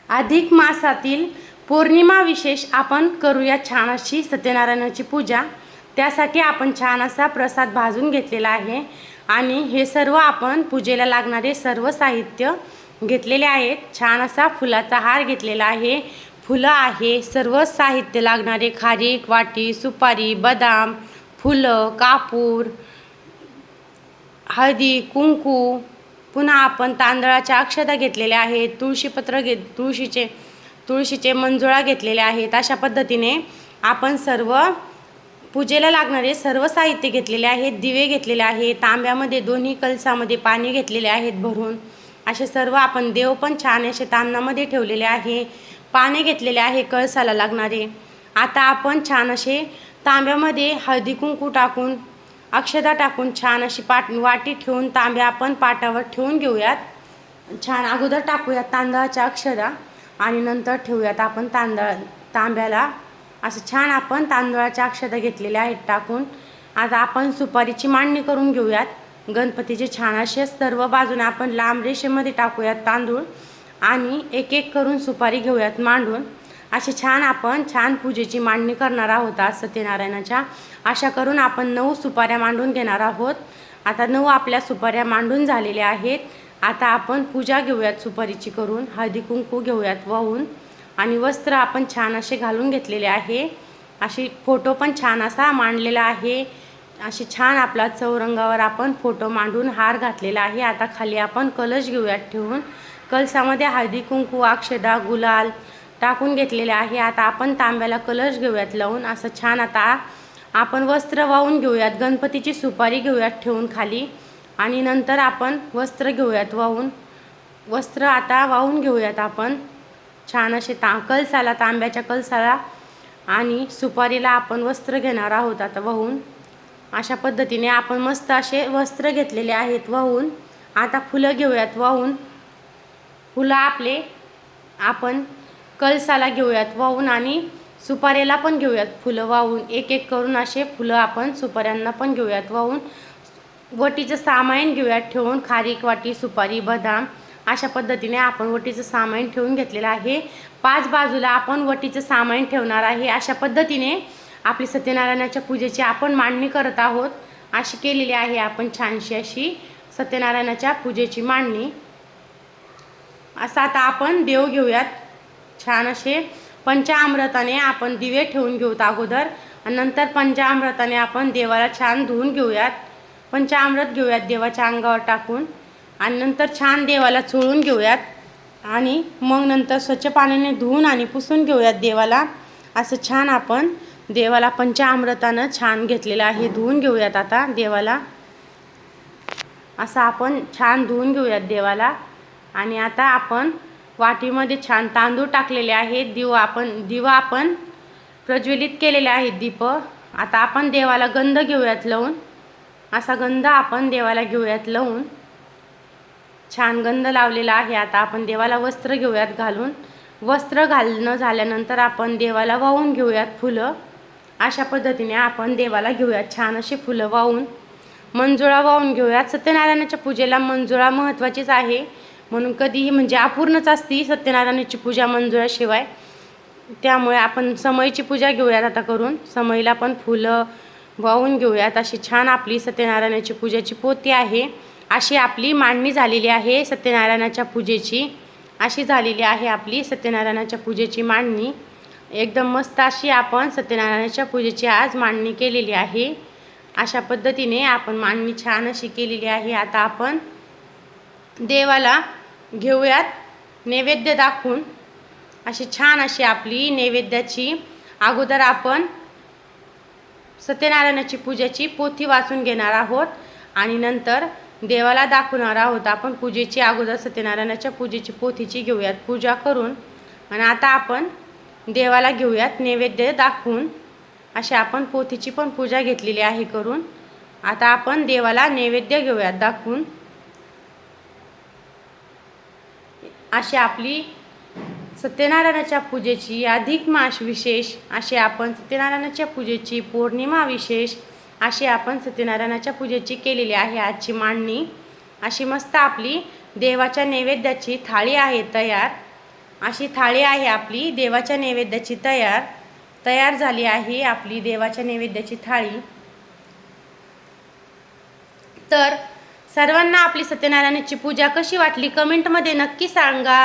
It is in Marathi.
अधिक मासातील पौर्णिमा विशेष आपण करूया छान अशी सत्यनारायणाची पूजा। त्यासाठी आपण छान असा प्रसाद भाजून घेतलेला आहे आणि हे सर्व आपण पूजेला लागणारे सर्व साहित्य घेतलेले आहेत। छान असा फुलाचा हार घेतलेला आहे, फुलं आहे, सर्व साहित्य लागणारे खारीक, वाटी, सुपारी, बदाम, फुलं, कापूर, हळदी, कुंकू, पुन्हा आपण तांदळाच्या अक्षता घेतलेल्या आहेत, तुळशीचे मंजुळा घेतलेले आहेत। अशा पद्धतीने आपण सर्व पूजेला लागणारे सर्व साहित्य घेतलेले आहेत। दिवे घेतलेले आहेत, तांब्यामध्ये दोन्ही कलसामध्ये पाणी घेतलेले आहेत भरून। असे सर्व आपण देव पण छान असे तांब्यामध्ये ठेवलेले आहे, पाणी घेतलेले आहे कळसाला लागणारे। आता आपण छान असे तांब्यामध्ये हळदी कुंकू टाकून, अक्षता टाकून छान अशी वाटी ठेवून तांब्या आपण पाटावर ठेवून घेऊयात। छान अगोदर टाकूयात तांदळाच्या अक्षता आणि नंतर ठेवूयात आपण तांब्याला असं छान आपण तांदळाच्या अक्षता घेतलेल्या आहेत टाकून। आता आपण सुपारीची मांडणी करून घेऊयात गणपतीचे। छान असे सर्व बाजूने आपण लांब रेषेमध्ये टाकूयात तांदूळ आणि एक एक करून सुपारी घेऊयात मांडून। असे छान आपण पूजेची मांडणी करणार आहोत आज सत्यनारायणाच्या। अशा करून आपण 9 सुपाऱ्या मांडून घेणार आहोत। आता 9 आपल्या सुपाऱ्या मांडून झालेल्या आहेत। आता आपण पूजा घेऊयात सुपारीची करून, हळदी कुंकू घेऊयात वाहून आणि वस्त्र आपण छान असे घालून घेतलेले आहे। अशी फोटो पण छान असा मांडलेला आहे। अशी छान आपला चौरंगावर आपण फोटो मांडून हार घातलेला आहे। आता खाली आपण कलश घेऊयात ठेवून, कलशामध्ये हळदी कुंकू, अक्षदा, गुलाल टाकून घेतलेले आहे। आता आपण तांब्याला कलश घेऊयात लावून असं छान। आता आपण वस्त्र वाहून घेऊयात, गणपतीची सुपारी घेऊयात ठेवून खाली आणि नंतर आपण वस्त्र घेऊयात वाहून। वस्त्र आता वाहून घेऊयात आपण छान असे कलसाला, तांब्याच्या कलसाला आणि सुपारीला आपण वस्त्र घेणार आहोत आता वाहून। अशा पद्धतीने आपण मस्त असे वस्त्र घेतलेले आहेत वाहून। आता फुलं घेऊयात वाहून, फुलं आपले आपण कलसाला घेऊयात वाहून आणि सुपारीला पण घेऊयात फुलं वाहून। एक एक करून असे फुलं आपण सुपाऱ्यांना पण घेऊयात वाहून। वटीचं सामान घेऊयात ठेवून, खारीक, वाटी, सुपारी, बदाम अशा पद्धतीने आपण वटीचं सामान ठेवून घेतलेलं आहे। 5 बाजूला आपण वटीचं सामान ठेवणार आहे। अशा पद्धतीने आपली सत्यनारायणाच्या पूजेची आपण मांडणी करत आहोत। अशी केलेली आहे आपण छानशी अशी सत्यनारायणाच्या पूजेची मांडणी। असं आता आपण देव घेऊयात छान असे पंचामृताने आपण दिवे ठेवून घेऊत अगोदर आणि नंतर पंचामृताने आपण देवाला छान धुवून घेऊयात। पंचामृत घेऊयात देवाच्या अंगावर टाकून आणि नंतर छान देवाला चोळून घेऊयात आणि मग नंतर स्वच्छ पाण्याने धुवून आणि पुसून घेऊयात देवाला। असं छान आपण देवाला पंचामृतानं छान घेतलेलं आहे, धुवून घेऊयात आता देवाला। असं आपण छान धुवून घेऊयात देवाला आणि आता आपण वाटीमध्ये छान तांदूळ टाकलेले आहेत, दिवा आपण प्रज्वलित केलेले आहेत दीप। आता आपण देवाला गंध घेऊयात लावून, असा गंध आपण देवाला घेऊयात लावून, छान गंध लावलेला आहे। आता आपण देवाला वस्त्र घेऊयात घालून, वस्त्र घालणं झाल्यानंतर आपण देवाला वाहून घेऊयात फुलं। अशा पद्धतीने आपण देवाला घेऊयात छान अशी फुलं वाहून। मंजुळा वाहून घेऊयात। सत्यनारायणाच्या पूजेला मंजुळा महत्त्वाचीच आहे, म्हणून कधीही म्हणजे अपूर्णच असती सत्यनारायणाची पूजा मंजुळाशिवाय। त्यामुळे आपण समईची पूजा घेऊयात आता करून, समईला पण फुलं वाहून घेऊयात। अशी छान आपली सत्यनारायणाची पूजेची पोथी आहे। अशी आपली मांडणी झालेली आहे सत्यनारायणाच्या पूजेची। अशी झालेली आहे आपली सत्यनारायणाच्या पूजेची मांडणी। एकदम मस्त अशी आपण सत्यनारायणाच्या पूजेची आज मांडणी केलेली आहे। अशा पद्धतीने आपण मांडणी छान अशी केलेली आहे। आता आपण देवाला घेऊयात नैवेद्य दाखवून। अशी छान अशी आपली नैवेद्याची अगोदर आपण सत्यनारायणाची पूजेची पोथी वाचून घेणार आहोत आणि नंतर देवाला दाखवणार आहोत आपण पूजेची। अगोदर सत्यनारायणाच्या पूजेची पोथीची घेऊयात पूजा करून आणि आता आपण देवाला घेऊयात नैवेद्य दाखवून। अशी आपण पोथीची पण पूजा घेतलेली आहे करून। आता आपण देवाला नैवेद्य घेऊयात दाखवून। अशी आपली सत्यनारायणाच्या पूजेची अधिक मास विशेष, अशी आपण सत्यनारायणाच्या पूजेची पौर्णिमा विशेष, अशी आपण सत्यनारायणाच्या पूजेची केलेली आहे आजची मांडणी। अशी मस्त आपली देवाच्या नैवेद्याची थाळी आहे तयार। अशी थाळी आहे आपली देवाच्या नैवेद्याची तयार झाली आहे आपली देवाच्या नैवेद्याची थाळी। तर सर्वांना आपली सत्यनारायणाची पूजा कशी वाटली कमेंटमध्ये नक्की सांगा।